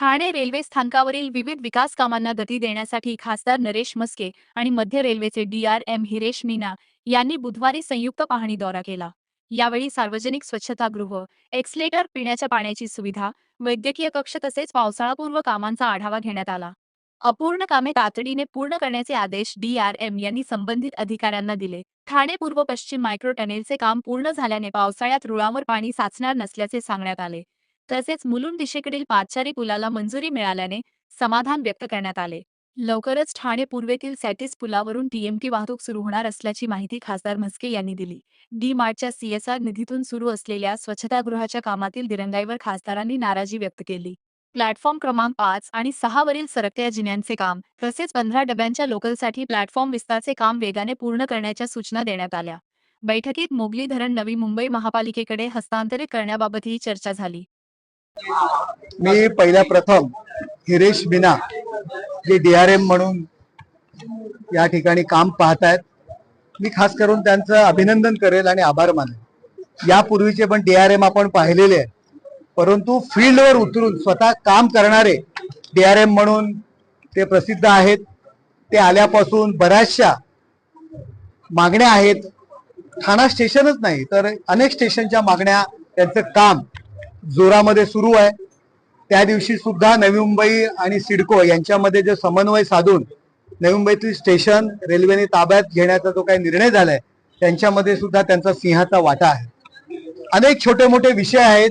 Thane railway स्थानकावरील विविध विकास कामांना गती देण्यासाठी खासदार नरेश मस्के आणि मध्य रेल्वेचे DRM हिरेश मीना यांनी बुधवारी संयुक्त पाहणी दौरा केला। यावेळी सार्वजनिक स्वच्छतागृह, एक्सलेटर, पिण्याच्या पाण्याची सुविधा, वैद्यकीय कक्ष तसेच पावसाळापूर्व कामांचा आढावा घेण्यात आला। अपूर्ण कामे तातडीने पूर्ण करण्याचे आदेश DRM यांनी संबंधित अधिकाऱ्यांना दिले। ठाणे पूर्व पश्चिम मायक्रो टनेलचे काम पूर्ण झाल्याने पावसाळ्यात रुळांवर पाणी साचणार नसल्याचे सांगण्यात आले। तसेच मुलुंड दिशेकडील पादचारी पुलाला मंजुरी मिळाल्याने समाधान व्यक्त करण्यात आले। लवकरच ठाणे पूर्वेतील सॅटिस पुलावरून TMT वाहतूक सुरू होणार असल्याची माहिती खासदार म्हस्के यांनी दिली। डी-मार्टच्या CSR निधीतून सुरू असलेल्या स्वच्छतागृहाच्या कामातील दिरंगाईवर खासदारांनी नाराजी व्यक्त केली। प्लॅटफॉर्म क्रमांक 5 आणि 6 वरील सरकत्या जिन्यांचे काम तसेच 15 डब्यांच्या लोकलसाठी प्लॅटफॉर्म विस्ताराचे काम वेगाने पूर्ण करण्याच्या सूचना देण्यात आल्या। बैठकीत मोगली धरण नवी मुंबई महापालिकेकडे हस्तांतरित करण्याबाबतही चर्चा झाली। मी पहिल्या प्रथम हिरेश मीना जे DRM म्हणून या ठिकाणी काम पाहतायत, मी खास करून त्यांचं अभिनंदन करेल आणि आभार मानेल। यापूर्वीचे पण DRM आपण पाहिलेले आहे, परंतु फील्डवर उतरून स्वतः काम करणारे DRM म्हणून ते प्रसिद्ध आहेत। ते आल्यापासून बऱ्याचशा मागण्या आहेत, ठाणा स्टेशनच नाही तर अनेक स्टेशनच्या मागण्या, त्यांचं काम जोरामध्ये सुरू आहे। त्या दिवशी सुद्धा नवी मुंबई आणि सिडको यांच्यामध्ये जे समन्वय साधून नवी मुंबईतील स्टेशन रेल्वेने ताब्यात घेण्याचा जो काही निर्णय झालाय त्यांच्यामध्ये सुद्धा त्यांचा सिंहाचा वाटा आहे। अनेक छोटे मोठे विषय आहेत,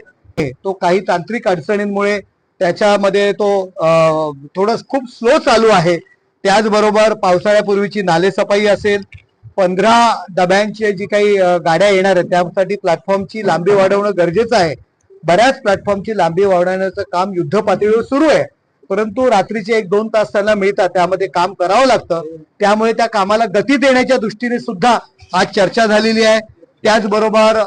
तो काही तांत्रिक अडचणींमुळे त्याच्यामध्ये तो थोडं खूप स्लो चालू आहे। त्याचबरोबर पावसाळ्यापूर्वीची नालेसफाई असेल, 15 डब्यांचे जी काही गाड्या येणार आहेत त्यासाठी प्लॅटफॉर्मची लांबी वाढवणं गरजेचं आहे। बऱ्याच प्लॅटफॉर्मची लांबी वाढवण्याचं काम युद्ध पातळीवर सुरू आहे, परंतु रात्रीचे 1-2 तास त्यांना मिळतात, त्यामध्ये काम करावं लागतं। त्यामुळे त्या कामाला गती देण्याच्या दृष्टीने सुद्धा आज चर्चा झालेली आहे। त्याचबरोबर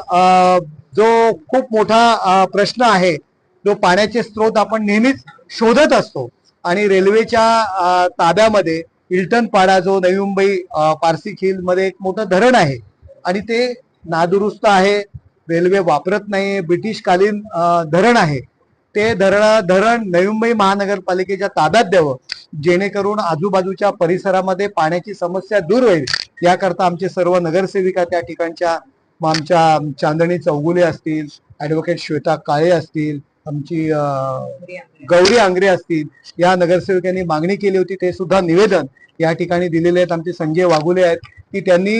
जो खूप मोठा प्रश्न आहे, जो पाण्याचे स्रोत आपण नेहमीच शोधत असतो आणि रेल्वेच्या ताब्यामध्ये इल्टनपाडा जो नवी मुंबई पारसी खिल मध्ये एक मोठं धरण आहे आणि ते नादुरुस्त आहे, रेल्वे वापरत नाही, ब्रिटिशकालीन धरण आहे। ते धरण नवी मुंबई महानगरपालिकेच्या ताब्यात द्यावं, जेणेकरून आजूबाजूच्या परिसरामध्ये पाण्याची समस्या दूर होईल। याकरता आमचे सर्व नगरसेविका त्या ठिकाणच्या, आमच्या चांदणी चौगुले असतील, ऍडव्होकेट श्वेता काळे असतील, आमची गौरी आंग्रे असतील, या नगरसेवकांनी मागणी केली होती, ते सुद्धा निवेदन या ठिकाणी दिलेले आहेत। आमचे संजय वाघुले आहेत की त्यांनी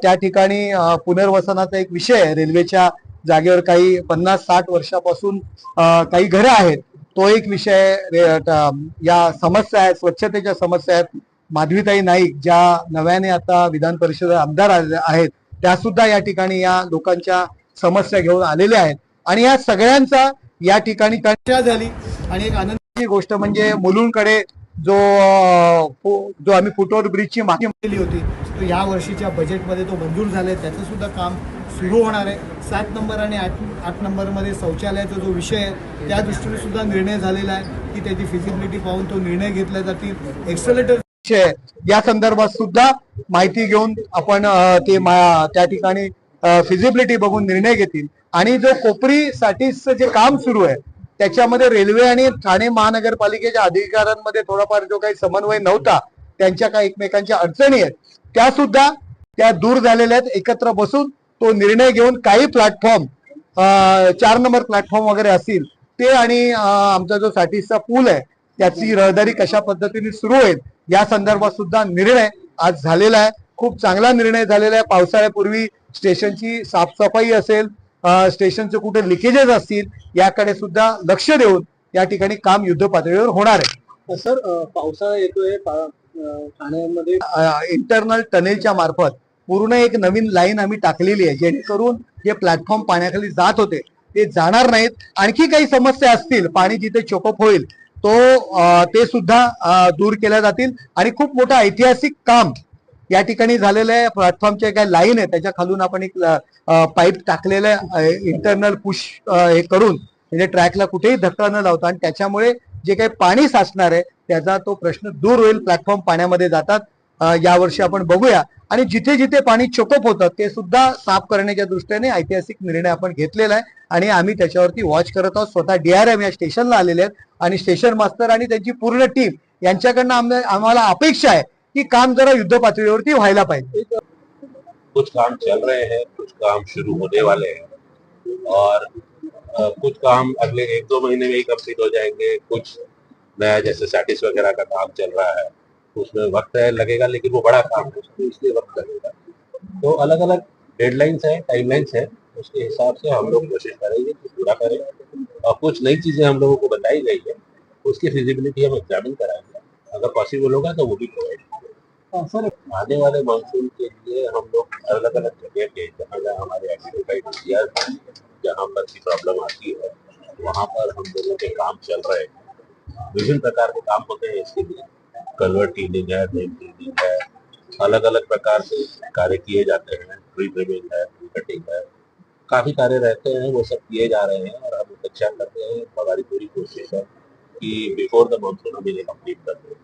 त्या ठिकाणी पुनर्वसनाचा एक विषय आहे, रेल्वेच्या जागेवर काही 50-60 वर्षापासून काही घरं आहेत, तो एक विषय, या समस्या आहेत, स्वच्छतेच्या समस्या आहेत। माधवीताई नाईक ज्या नव्याने आता विधान परिषद आमदार आहेत, त्या सुद्धा या ठिकाणी या लोकांच्या समस्या घेऊन आलेल्या आहेत आणि या सगळ्यांचा या ठिकाणी चर्चा झाली। आणि एक आनंदाची गोष्ट म्हणजे मुलुंडकडे जो आम्ही फुटओव्हर ब्रिजची मागणी केली होती, तो या वर्षीच्या बजेटमध्ये तो मंजूर झालाय, त्याचं सुद्धा काम सुरू होणार आहे। 7 नंबर आणि 8 नंबरमध्ये शौचालयाचा जो विषय आहे त्या दृष्टीने सुद्धा निर्णय झालेला आहे की त्याची फिजिबिलिटी पाहून तो निर्णय घेतला जातील। एक्सलेटर विषय या संदर्भात सुद्धा माहिती घेऊन आपण त्या ठिकाणी फिजिबिलिटी बघून निर्णय घेतील। आणि जो कोपरीसाठीचं जे काम सुरू आहे त्याच्यामध्ये रेल्वे आणि ठाणे महानगरपालिकेच्या अधिकाऱ्यांमध्ये थोडाफार जो काही समन्वय नव्हता, त्यांच्या काही एकमेकांच्या अडचणी आहेत त्या दूर झालेल्या आहेत। एकत्र बसून तो निर्णय घेऊन काही प्लॅटफॉर्म 4 नंबर प्लॅटफॉर्म वगैरे असतील ते आणि आमचा जो साठीचा पूल आहे त्याची रहदारी कशा पद्धतीने सुरू होईल या संदर्भात सुद्धा निर्णय आज झालेला आहे। खूप चांगला निर्णय झालेला आहे। पावसाळ्यापूर्वी स्टेशनची साफसफाई असेल, स्टेशनचे कुठे लिकेजेस असतील याकडे सुद्धा लक्ष देऊन या ठिकाणी काम युद्ध पातळीवर होणार आहे। सर, पावसाळा येतोय, ठाण्यामध्ये इंटरनल टनेलच्या मार्फत पूर्ण एक नवीन लाईन आम्ही टाकलेली आहे, जेणेकरून जे प्लॅटफॉर्म पाण्याखाली जात होते ते जाणार नाहीत। आणखी काही समस्या असतील, पाणी जिथे चोकअप होईल ते सुद्धा दूर केल्या जातील आणि खूप मोठं ऐतिहासिक काम या ठिकाणी झालेलं आहे। प्लॅटफॉर्मचे काय लाईन आहे त्याच्या खालून आपण एक पाईप टाकलेलं आहे, इंटरनल पुश हे करून, म्हणजे ट्रॅकला कुठेही धक्का न लावता, आणि त्याच्यामुळे जे काही पाणी साचणार आहे त्याचा तो प्रश्न दूर होईल। प्लॅटफॉर्म पाण्यामध्ये जातात यावर्षी आपण बघूया आणि जिथे जिथे पाणी चोकअप होतं ते सुद्धा साफ करण्याच्या दृष्टीने ऐतिहासिक निर्णय आपण घेतलेला आहे आणि आम्ही त्याच्यावरती वॉच करत आहोत. स्वतः DRM या स्टेशनला आलेले आहेत आणि स्टेशन मास्तर आणि त्यांची पूर्ण टीम यांच्याकडनं आम्हाला अपेक्षा आहे की काम जरा युद्ध पातळीवरती व्हायला पाहिजे. कुछ काम चल रहे हैं, कुछ काम शुरू होने वाले हैं और कुछ काम अगले 1-2 महीने में ही कंप्लीट हो जाएंगे. कुछ नया जैसे सैटिस वगैरह का काम चल रहा है, उसमें वक्त लगेगा, लेकिन वो बड़ा काम है तो इसलिए वक्त लगेगा. तो अलग अलग डेडलाइंस है, टाइमलाइंस है, उसके हिसाब से हम लोग कोशिश करेंगे कि पूरा करें. और कुछ नई चीजें हम लोगों को बताई गई है, उसकी फिजिबिलिटी हम एग्जामिन कराएंगे. अगर पॉसिबल होगा तो वो भी प्रोवाइड करेंगे. सर आने वाले मानसून के लिए हम लोग अलग अलग जगह पे जहाँ जहाँ हमारे आइडेंटिफाइड एरियाज हैं, जहाँ पर की प्रॉब्लम आती है, वहाँ पर हम लोगों के काम चल रहे हैं. विभिन्न प्रकार के काम होते हैं इसके लिए. कलवर क्लीनिंग है, ड्रेन क्लीनिंग है, अलग अलग प्रकार से कार्य किए जाते हैं. ट्री ट्रिमिंग है, ट्री कटिंग है, काफी कार्य रहते हैं, वो सब किए जा रहे हैं और हम प्रतीक्षा करते हैं. हमारी पूरी कोशिश है कि बिफोर द मानसून हम इन्हें कंप्लीट कर दें.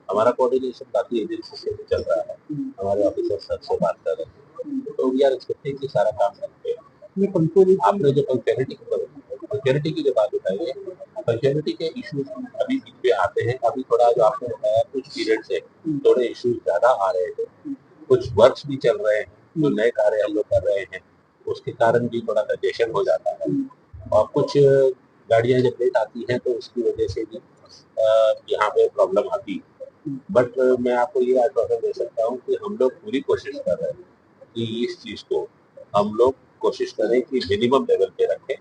हमारा कोऑर्डिनेशन काफी एजेंसी से भी चल रहा है, हमारे ऑफिसर सर से बात कर रहे हैं, तो वी आर एक्सपेक्टिंग कि सारा काम करते हैं. ये पंक्चुअलिटी आपने जो पंक्चुअलिटी की जो बात बताई है, पंक्चुअलिटी के इश्यूज अभी बीच में आते हैं. अभी थोड़ा जो आपने बताया कुछ पीरियड से थोड़े इश्यूज ज्यादा आ रहे हैं, कुछ वर्क्स भी चल रहे हैं, जो नए कार्य हम लोग कर रहे हैं उसके कारण भी थोड़ा कंजेशन हो जाता है. और कुछ गाड़ियां जब लेट आती हैं तो उसकी वजह से भी यहाँ पे प्रॉब्लम आती है. बट मैं आपको ये आश्वासन दे सकता हूँ कि हम लोग पूरी कोशिश कर रहे हैं कि इस चीज को हम लोग कोशिश करें कि मिनिमम लेवल पे रखें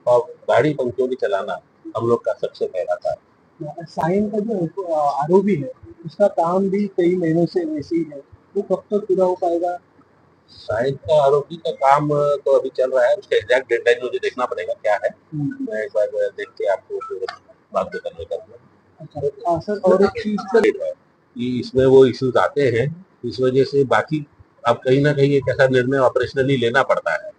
और गाड़ी पंक्चुअली चलाना हम लोग का सबसे पहला कार्य. साइन का जो आरओबी है उसका काम भी कई महीनों से वैसे ही है, वो कब तक पूरा हो पाएगा? साइड का आरोपी का काम तो अभी चल रहा है, उसका एग्जैक्ट डेडलाइन मुझे देखना पड़ेगा क्या है. मैं एक बार देख के आपको फिर बात करने करूँगा. अच्छा सर, और एक चीज सर है कि इसमें वो इश्यूज आते हैं, इस वजह से बाकी अब कहीं ना कहीं एक ऐसा निर्णय ऑपरेशनली लेना पड़ता है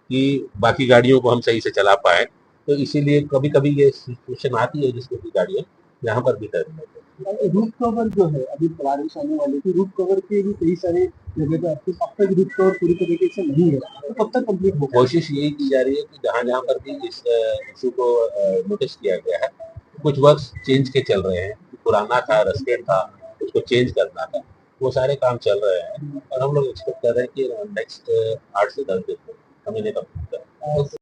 कि बाकी गाड़ियों को हम सही से चला पाए. तो इसीलिए कभी कभी ये सिचुएशन आती है जिसमें कि गाड़ियाँ यहाँ पर भी तैरती हैं. रूट कवर जो है अभी बारिश आने वाली थी, रूट कवर के भी कई सारे जगह पे आपके अब तक रूट कवर पूरी तरीके से नहीं है, तो कब तक कंप्लीट होगा? कोशिश यही की जा रही है कि जहाँ जहाँ पर भी इस इशू को नोटिस किया गया है, कुछ वर्क्स चेंज के चल रहे हैं. पुराना था, रस्टेड था, उसको चेंज करना था, वो सारे काम चल रहे हैं और हम लोग एक्सपेक्ट कर रहे हैं कि नेक्स्ट 8 से 10 दिन में हम इन्हें कंप्लीट करें.